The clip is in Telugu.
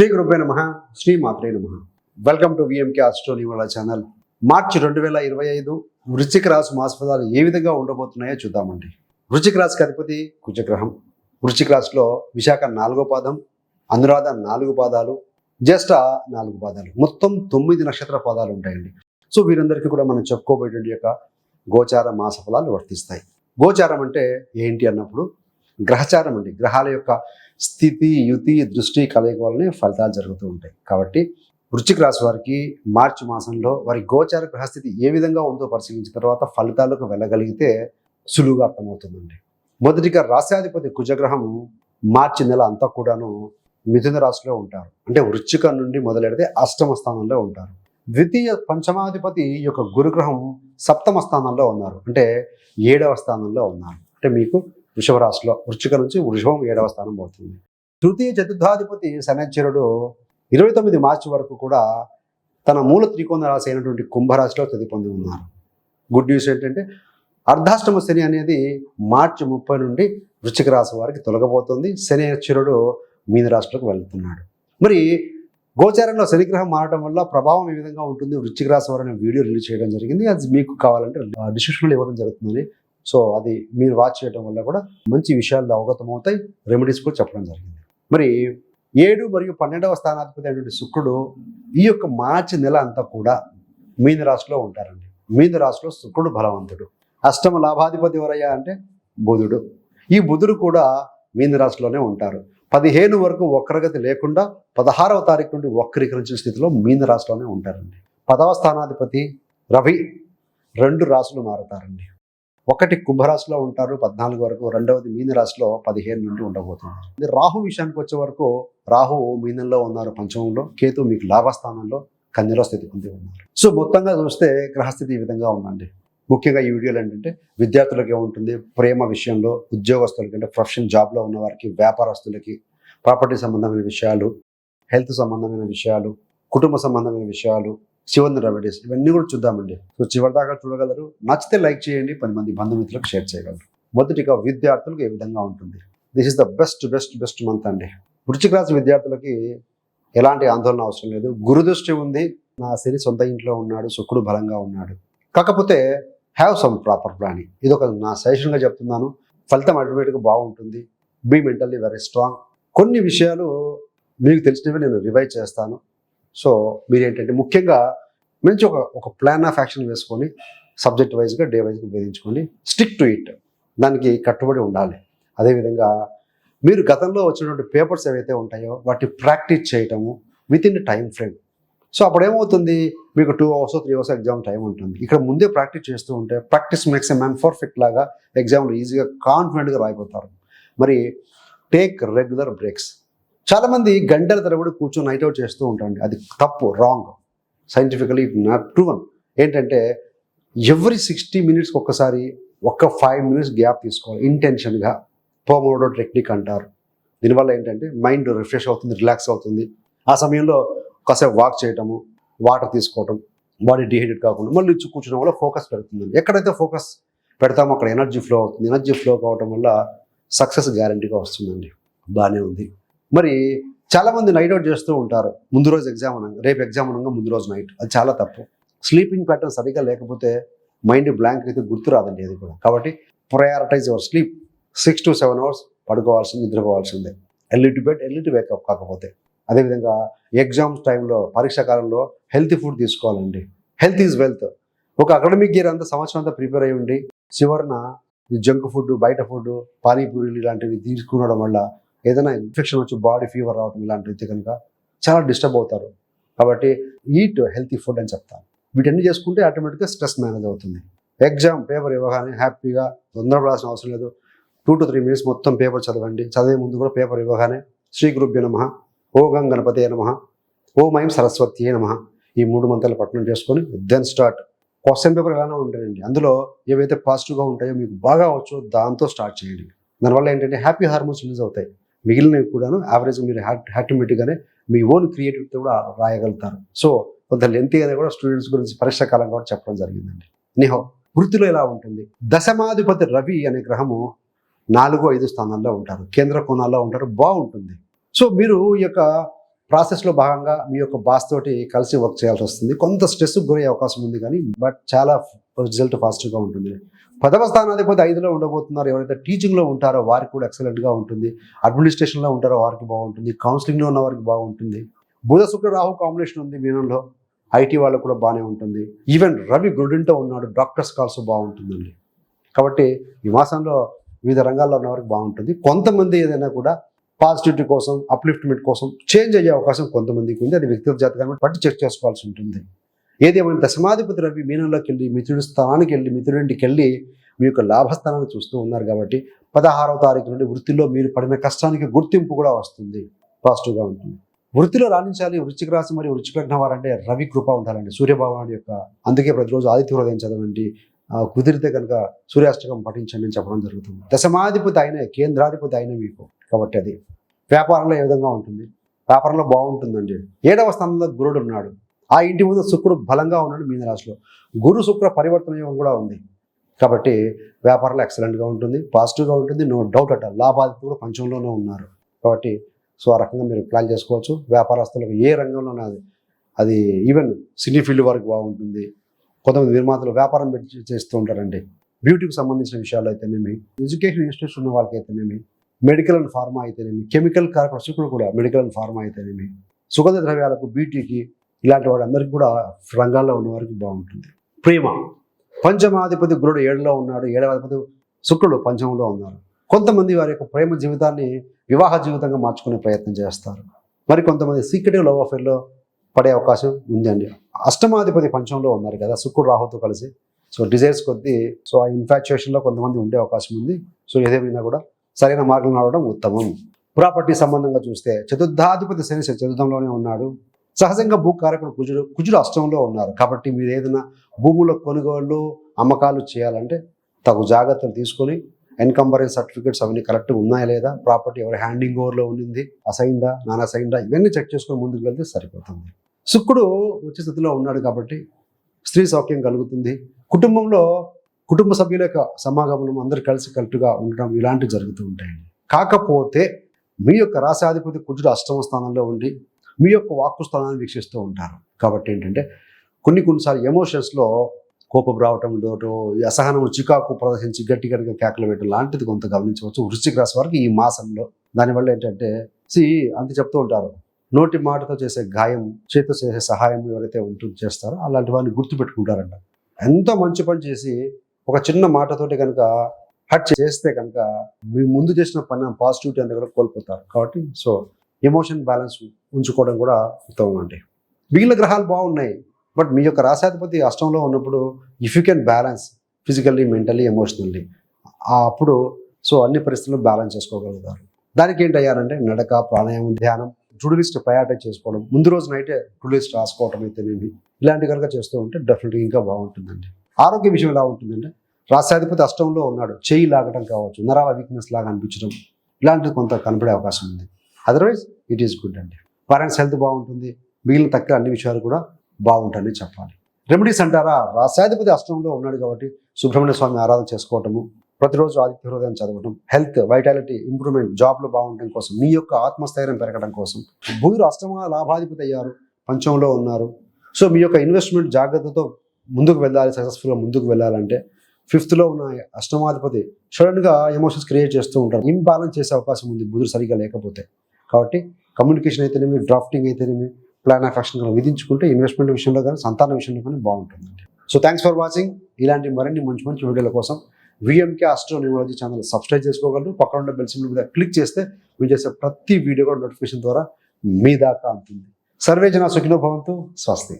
శ్రీ గురుభ్యో నమః, శ్రీ మాత్రే నమః. వెల్కమ్ టు విఎంకే ఆస్ట్రోనీ వాళ్ళ ఛానల్. మార్చి 2025 వృశ్చిక రాశి మాస ఫలాలు ఏ విధంగా ఉండబోతున్నాయో చూద్దామండి. వృశ్చిక రాశికి అధిపతి కుజగ్రహం. వృశ్చిక రాశిలో విశాఖ 4వ పాదం, అనురాధ 4 పాదాలు, జ్యేష్ఠ 4 పాదాలు, మొత్తం 9 నక్షత్ర పాదాలు ఉంటాయండి. సో వీరందరికీ కూడా మనం చెప్పుకోబోయేటువంటి యొక్క గోచార మాస ఫలాలు వర్తిస్తాయి. గోచారం అంటే ఏంటి అన్నప్పుడు గ్రహచారం అండి. గ్రహాల యొక్క స్థితి, యుతి, దృష్టి కలయిక వల్లనే ఫలితాలు జరుగుతూ ఉంటాయి. కాబట్టి వృశ్చిక రాశి వారికి మార్చి మాసంలో వారి గోచార గ్రహస్థితి ఏ విధంగా ఉందో పరిశీలించిన తర్వాత ఫలితాలకు వెళ్ళగలిగితే సులువుగా అర్థమవుతుందండి. మొదటిగా రాశ్యాధిపతి కుజగ్రహం మార్చి నెల అంతా కూడాను మిథున రాశిలో ఉంటారు. అంటే వృశ్చిక నుండి మొదలెడితే అష్టమ స్థానంలో ఉంటారు. ద్వితీయ పంచమాధిపతి యొక్క గురుగ్రహం సప్తమ స్థానంలో ఉన్నారు. అంటే 7వ స్థానంలో ఉన్నారు. అంటే మీకు వృషభ రాశిలో వృశ్చిక నుంచి వృషభం 7వ స్థానం పోతుంది. తృతీయ చతుర్థాధిపతి శనైశ్వరుడు 29 మార్చి వరకు కూడా తన మూల త్రికోణ రాశి అయినటువంటి కుంభరాశిలో స్థితి పొంది ఉన్నారు. గుడ్ న్యూస్ ఏంటంటే అర్ధాష్టమ శని అనేది మార్చి 30 నుండి వృశ్చిక రాశి వారికి తొలగబోతుంది. శనైశ్వరుడు మీన రాశిలోకి వెళ్తున్నాడు. మరి గోచారంలో శనిగ్రహం మారడం వల్ల ప్రభావం ఏ విధంగా ఉంటుంది వృశ్చిక రాశి వారు అనే వీడియో రిలీజ్ చేయడం జరిగింది. అది మీకు కావాలంటే డిస్క్రిప్షన్లో ఇవ్వడం జరుగుతుంది. సో అది మీరు వాచ్ చేయడం వల్ల కూడా మంచి విషయాలు అవగతం అవుతాయి. రెమెడీస్ కూడా చెప్పడం జరిగింది. మరి 7 మరియు 12వ స్థానాధిపతి అయినటువంటి శుక్రుడు ఈ యొక్క మార్చి నెల అంతా కూడా మీన రాశిలో ఉంటారండి. మీన రాశిలో శుక్రుడు బలవంతుడు. అష్టమ లాభాధిపతి ఎవరయ్యా అంటే బుధుడు. ఈ బుధుడు కూడా మీన రాశిలోనే ఉంటారు. 15 వరకు వక్రగతి లేకుండా 16వ తారీఖు నుండి వక్రీకరించిన స్థితిలో మీన రాశిలోనే ఉంటారండి. 10వ స్థానాధిపతి రవి 2 రాశులు మారుతారండి. ఒకటి కుంభరాశిలో ఉంటారు 14 వరకు, రెండవది మీన రాశిలో 15 నుండి ఉండబోతున్నారు. రాహు విషయానికి వచ్చే వరకు రాహు మీనంలో ఉన్నారు పంచమంలో, కేతు మీకు లాభస్థానంలో కన్యలో స్థితి పొంది ఉన్నారు. సో మొత్తంగా చూస్తే గ్రహస్థితి ఈ విధంగా ఉందండి. ముఖ్యంగా ఈ వీడియోలో ఏంటంటే విద్యార్థులకి ఉంటుంది, ప్రేమ విషయంలో, ఉద్యోగస్తులకి అంటే ప్రొఫెషన్ జాబ్లో ఉన్న వారికి, వ్యాపారస్తులకి, ప్రాపర్టీ సంబంధమైన విషయాలు, హెల్త్ సంబంధమైన విషయాలు, కుటుంబ సంబంధమైన విషయాలు, శివన్ రెమెడీస్ ఇవన్నీ కూడా చూద్దామండి. సో చివరిదాకా చూడగలరు. నచ్చితే లైక్ చేయండి, 10 మంది బంధుమిత్రులకు షేర్ చేయగలరు. మొదటిగా విద్యార్థులకు ఏ విధంగా ఉంటుంది. This is the best month అండి. వృశ్చిక రాశి విద్యార్థులకి ఎలాంటి ఆందోళన అవసరం లేదు. గురుదృష్టి ఉంది. నా శని సొంత ఇంట్లో ఉన్నాడు, శుక్రుడు బలంగా ఉన్నాడు. కాకపోతే హ్యావ్ సమ్ ప్రాపర్ ప్లానింగ్. ఇది ఒక నా సజెషన్గా చెప్తున్నాను. ఫలితం ఆటోమేటిక్గా బాగుంటుంది. Be mentally very strong. కొన్ని విషయాలు మీకు తెలిసినవి నేను రివైజ్ చేస్తాను. సో మీరేంటంటే ముఖ్యంగా మంచి ఒక ప్లాన్ ఆఫ్ యాక్షన్ వేసుకొని సబ్జెక్ట్ వైజ్గా డే వైజ్గా వేధించుకొని స్టిక్ టు ఇట్, దానికి కట్టుబడి ఉండాలి. అదేవిధంగా మీరు గతంలో వచ్చినటువంటి పేపర్స్ ఏవైతే ఉంటాయో వాటి ప్రాక్టీస్ చేయటము with in time frame. So అప్పుడు ఏమవుతుంది, మీకు 2 hours 3 hours ఎగ్జామ్ టైం ఉంటుంది. ఇక్కడ ముందే ప్రాక్టీస్ చేస్తూ ఉంటే practice makes a man perfect లాగా ఎగ్జామ్లో ఈజీగా కాన్ఫిడెంట్గా రాయిపోతారు. మరి టేక్ రెగ్యులర్ బ్రేక్స్. చాలామంది గంటల తరబడి కూర్చొని నైట్ అవుట్ చేస్తూ ఉంటారండి. అది తప్పు, రాంగ్. Scientifically not proven. ఏంటంటే ఎవ్రీ 60 minutesకి ఒక్కసారి 5 minutes గ్యాప్ తీసుకోవాలి ఇంటెన్షన్గా. పోమోడో టెక్నిక్ అంటారు. దీనివల్ల ఏంటంటే మైండ్ రిఫ్రెష్ అవుతుంది, రిలాక్స్ అవుతుంది. ఆ సమయంలో కాసేపు వాక్ చేయటము, వాటర్ తీసుకోవటం, బాడీ డిహైడ్రేట్ కాకుండా మళ్ళీ ఇచ్చి కూర్చోవడం వల్ల ఫోకస్ పెడుతుందండి. ఎక్కడైతే ఫోకస్ పెడతామో అక్కడ ఎనర్జీ ఫ్లో అవుతుంది. ఎనర్జీ ఫ్లో కావటం వల్ల సక్సెస్ గ్యారంటీగా వస్తుందండి. బాగానే ఉంది. మరి చాలామంది నైట్ అవుట్ చేస్తూ ఉంటారు. ముందు రోజు ఎగ్జామ్ అనగా, రేపు ఎగ్జామ్ అనగా ముందు రోజు నైట్. అది చాలా తప్పు. స్లీపింగ్ ప్యాటర్న్ సరిగ్గా లేకపోతే మైండ్ బ్లాంక్ అయితే గుర్తు రాదండి అది కూడా. కాబట్టి prioritise your sleep. 6 to 7 hours పడుకోవాల్సింది, నిద్రపోవాల్సిందే. Early to bed, early to wake up. కాకపోతే అదేవిధంగా ఎగ్జామ్స్ టైంలో, పరీక్షా కాలంలో హెల్తీ ఫుడ్ తీసుకోవాలండి. Health is wealth. ఒక అకాడమిక్ ఇయర్ అంతా, సంవత్సరం అంతా ప్రిపేర్ అయ్యి ఉండి చివరిన ఈ జంక్ ఫుడ్, బయట ఫుడ్, పానీపూరీలు ఇలాంటివి తీసుకునడం వల్ల ఏదైనా ఇన్ఫెక్షన్ వచ్చి బాడీ ఫీవర్ రావడం ఇలాంటివి కనుక చాలా డిస్టర్బ్ అవుతారు. కాబట్టి ఈట్ హెల్తీ ఫుడ్ అని చెప్తాను. వీటన్ని చేసుకుంటే ఆటోమేటిక్గా స్ట్రెస్ మేనేజ్ అవుతుంది. ఎగ్జామ్ పేపర్ ఇవ్వగానే హ్యాపీగా తొందరపడాల్సిన అవసరం లేదు. 2 to 3 minutes మొత్తం పేపర్ చదవండి. చదివే ముందు కూడా పేపర్ ఇవ్వగానే శ్రీ గురుభ్యో నమః, ఓం గం గణపతే నమః, ఓం ఐం సరస్వత్యే నమః ఈ 3 మంత్రాలు పఠనం చేసుకొని దెన్ స్టార్ట్. క్వశ్చన్ పేపర్ ఎలానే ఉంటాయండి. అందులో ఏవైతే పాజిటివ్గా ఉంటాయో మీకు బాగా వచ్చో దాంతో స్టార్ట్ చేయండి. దానివల్ల ఏంటంటే హ్యాపీ హార్మోన్స్ రిలీజ్ అవుతాయి. మిగిలినవి కూడాను యావరేజ్గా మీరు ఆటోమేటిక్గానే మీ ఓన్ క్రియేటివిటీ కూడా రాయగలుగుతారు. సో కొంత లెంతీగానే కూడా స్టూడెంట్స్ గురించి పరీక్ష కాలం కూడా చెప్పడం జరిగిందండి. నిహో వృత్తిలో ఎలా ఉంటుంది. దశమాధిపతి రవి అనే గ్రహము 4, 5 స్థానాల్లో ఉంటారు. కేంద్ర కోణాల్లో ఉంటారు. బాగుంటుంది. సో మీరు ఈ యొక్క ప్రాసెస్లో భాగంగా మీ యొక్క బాస్ తోటి కలిసి వర్క్ చేయాల్సి వస్తుంది. కొంత స్ట్రెస్ గురయ్యే అవకాశం ఉంది, కానీ బట్ చాలా రిజల్ట్ పాజిటివ్గా ఉంటుంది. 10వ స్థానాధిపతి 5లో ఉండబోతున్నారు. ఎవరైతే టీచింగ్లో ఉంటారో వారికి కూడా ఎక్సలెంట్గా ఉంటుంది. అడ్మినిస్ట్రేషన్లో ఉంటారో వారికి బాగుంటుంది. కౌన్సిలింగ్లో ఉన్న వారికి బాగుంటుంది. బుధ శుక్ర రాహు కాంబినేషన్ ఉంది మీనంలో. ఐటీ వాళ్ళకు కూడా బాగానే ఉంటుంది. ఈవెన్ రవి గురుడింటో ఉన్నాడు, డాక్టర్స్ కాల్స్ బాగుంటుందండి. కాబట్టి ఈ మాసంలో వివిధ రంగాల్లో ఉన్న వారికి బాగుంటుంది. కొంతమంది ఏదైనా కూడా పాజిటివిటీ కోసం, అప్లిఫ్ట్మెంట్ కోసం చేంజ్ అయ్యే అవకాశం కొంతమందికి ఉంది. అది వ్యక్తిగత జాతకాన్ని బట్టి చెక్ చేసుకోవాల్సి ఉంటుంది. ఏదేమైనా దశమాధిపతి రవి మీనంలోకి వెళ్ళి మిత్రుడి స్థానానికి వెళ్ళి మిత్రుడింటికి వెళ్ళి మీ యొక్క లాభస్థానాన్ని చూస్తూ ఉన్నారు కాబట్టి 16వ తారీఖు నుండి వృత్తిలో మీరు పడిన కష్టానికి గుర్తింపు కూడా వస్తుంది, పాజిటివ్గా ఉంటుంది. వృత్తిలో రాణించాలి. వృశ్చిక రాశి మరియు వృశ్చిక లగ్నం వారంటే రవి కృప ఉండాలండి, సూర్యభగవానుడి యొక్క. అందుకే ప్రతిరోజు ఆదిత్య హృదయం చదవండి, కుదిరితే కనుక సూర్యాష్టకం పఠించండి అని చెప్పడం జరుగుతుంది. దశమాధిపతి అయినే, కేంద్రాధిపతి అయిన మీకు. కాబట్టి అది వ్యాపారంలో ఏ విధంగా ఉంటుంది? వ్యాపారంలో బాగుంటుందండి. 7వ స్థానంలో గురుడు ఉన్నాడు. ఆ ఇంటి ముందు శుక్రుడు బలంగా ఉన్నాడు మీన రాశిలో. గురు శుక్ర పరివర్తన యోగం కూడా ఉంది. కాబట్టి వ్యాపారంలో ఎక్సలెంట్గా ఉంటుంది, పాజిటివ్గా ఉంటుంది, నో డౌట్ అట. లాభాధిపతులు కూడా పంచంలోనే ఉన్నారు. కాబట్టి సో ఆ రకంగా మీరు ప్లాన్ చేసుకోవచ్చు. వ్యాపారస్తులకు ఏ రంగంలో అది ఈవెన్ సినీ ఫీల్డ్ వరకు బాగుంటుంది. కొంతమంది నిర్మాతలు వ్యాపారం పెట్టి చేస్తూ ఉంటారండి. బ్యూటీకి సంబంధించిన విషయాలు అయితేనేమి, ఎడ్యుకేషన్ ఇన్స్టిట్యూట్స్ ఉన్న వాళ్ళకి అయితేనేమి, మెడికల్ అండ్ ఫార్మా అయితేనేమి, కెమికల్ కార్పొరేషన్ కూడా మెడికల్ అండ్ ఫార్మా అయితేనేమి, సుగంధ ద్రవ్యాలకు, బ్యూటీకి, ఇలాంటి వాళ్ళందరికీ కూడా రంగాల్లో ఉన్న వారికి బాగుంటుంది. ప్రేమ, పంచమాధిపతి గురుడు 7లో ఉన్నాడు. 7వ అధిపతి శుక్రుడు పంచమంలో ఉన్నారు. కొంతమంది వారి యొక్క ప్రేమ జీవితాన్ని వివాహ జీవితంగా మార్చుకునే ప్రయత్నం చేస్తారు. మరి కొంతమంది సీక్రెటివ్ లవ్ అఫేర్లో పడే అవకాశం ఉందండి. అష్టమాధిపతి పంచంలో ఉన్నారు కదా శుక్రుడు రాహుతో కలిసి. సో డిజైర్స్ కొద్దీ సో ఆ ఇన్ఫాక్చుయేషన్లో కొంతమంది ఉండే అవకాశం ఉంది. సో ఏదేమైనా కూడా సరైన మార్గం రావడం ఉత్తమం. ప్రాపర్టీ సంబంధంగా చూస్తే చతుర్థాధిపతి శని చతుర్థంలోనే ఉన్నాడు. సహజంగా భూకారకుడు కుజుడు అష్టంలో ఉన్నారు. కాబట్టి మీరు ఏదైనా భూముల కొనుగోళ్ళు, అమ్మకాలు చేయాలంటే తగు జాగ్రత్తలు తీసుకొని ఎన్కంబరెన్స్ సర్టిఫికేట్స్ అవన్నీ కరెక్ట్గా ఉన్నాయా లేదా, ప్రాపర్టీ ఎవరి హ్యాండింగ్ ఓవర్లో ఉండింది, అసైన్డా నాన్ అసైన్డా, ఇవన్నీ చెక్ చేసుకొని ముందుకు వెళ్తే సరిపోతుంది. శుక్రుడు ఉచ్చ స్థితిలో ఉన్నాడు కాబట్టి స్త్రీ సౌఖ్యం కలుగుతుంది. కుటుంబంలో కుటుంబ సభ్యుల యొక్క సమాగమనం, అందరు కలిసి కరెక్ట్గా ఉండడం ఇలాంటివి జరుగుతూ ఉంటాయండి. కాకపోతే మీ యొక్క రాశాధిపతి కుజుడు 8వ స్థానంలో ఉండి మీ యొక్క వాక్కు స్థానాన్ని వీక్షిస్తూ ఉంటారు. కాబట్టి ఏంటంటే కొన్నిసార్లు ఎమోషన్స్లో కోపం రావటం, అసహనం, చికాకు ప్రదర్శించి గట్టి గట్టిగా కేకలు వేయడం లాంటిది కొంత గమనించవచ్చు వృశ్చిక రాశి వారికి ఈ మాసంలో. దానివల్ల ఏంటంటే అంత చెప్తూ ఉంటారు, నోటి మాటతో చేసే గాయం, చేతితో చేసే సహాయం ఎవరైతే చేస్తారో అలాంటి వారిని గుర్తుపెట్టుకుంటారంట. ఎంతో మంచి పని చేసి ఒక చిన్న మాటతోటి కనుక హట్ చేస్తే కనుక మీ ముందు చేసిన పని పాజిటివిటీ అంతా కూడా కోల్పోతారు. కాబట్టి సో ఎమోషన్ బ్యాలెన్స్ ఉంచుకోవడం కూడా ఉత్తమం అండి. మిగిలిన గ్రహాలు బాగున్నాయి, బట్ మీ యొక్క రాశాధిపతి అష్టంలో ఉన్నప్పుడు if you can balance physically, mentally, emotionally, అప్పుడు సో అన్ని పరిస్థితుల్లో బ్యాలెన్స్ చేసుకోగలుగుతారు. దానికి ఏంటి అయ్యారంటే నడక, ప్రాణాయామం, ధ్యానం, టు-డూ లిస్ట్ ప్రయారిటైజ్ చేసుకోవడం, ముందు రోజు నైటే టు-డూ లిస్ట్ రాసుకోవటం అయితేనేమి, ఇలాంటివి కనుక చేస్తూ ఉంటే డెఫినెట్గా ఇంకా బాగుంటుందండి. ఆరోగ్య విషయం ఎలా ఉంటుందంటే రాశాధిపతి అష్టంలో ఉన్నాడు. చేయి లాగడం కావచ్చు, నరాల వీక్నెస్ లాగా అనిపించడం, ఇలాంటిది కొంత కనపడే అవకాశం ఉంది. అదర్వైజ్ ఇట్ ఈస్ గుడ్ అండి. పేరెంట్స్ హెల్త్ బాగుంటుంది. మిగిలిన తక్కువ అన్ని విషయాలు కూడా బాగుంటాయని చెప్పాలి. రెమెడీస్ అంటారా, రాశాధిపతి అష్టంలో ఉన్నాడు కాబట్టి సుబ్రహ్మణ్య స్వామి ఆరాధన చేసుకోవటము, ప్రతిరోజు ఆదిత్య హృదయం చదవటం, హెల్త్, వైటాలిటీ ఇంప్రూవ్మెంట్, జాబ్లో బాగుండడం కోసం, మీ యొక్క ఆత్మస్థైర్యం పెరగడం కోసం. బుధుడు అష్టమ లాభాధిపతి అయ్యారు, పంచంలో ఉన్నారు. సో మీ యొక్క ఇన్వెస్ట్మెంట్ జాగ్రత్తతో ముందుకు వెళ్ళాలి, సక్సెస్ఫుల్గా ముందుకు వెళ్ళాలంటే 5th ఉన్న అష్టమాధిపతి సడన్గా ఎమోషన్స్ క్రియేట్ చేస్తూ ఉంటారు. ఇంబ్యాలెన్స్ చేసే అవకాశం ఉంది బుధుడు సరిగ్గా లేకపోతే. కాబట్టి కమ్యూనికేషన్ అయితేనేమి, డ్రాఫ్టింగ్ అయితేనేమి, ప్లాన్ ఆఫ్ యాక్షన్ విధించుకుంటే ఇన్వెస్ట్మెంట్ విషయంలో కానీ సంతాన విషయంలో కానీ బాగుంటుందండి. So thanks for watching. ఇలాంటి మరిన్ని మంచి మంచి వీడియోల కోసం VMK astro numerology channel subscribe చేసుకోగలరు. పక్కన ఉన్న బెల్ సింబల్ మీద క్లిక్ చేస్తే మీరు చేసే ప్రతి వీడియో కూడా నోటిఫికేషన్ ద్వారా మీ దాకా అందుతుంది. సర్వే జన సుఖినో భవంతు. స్వస్తి.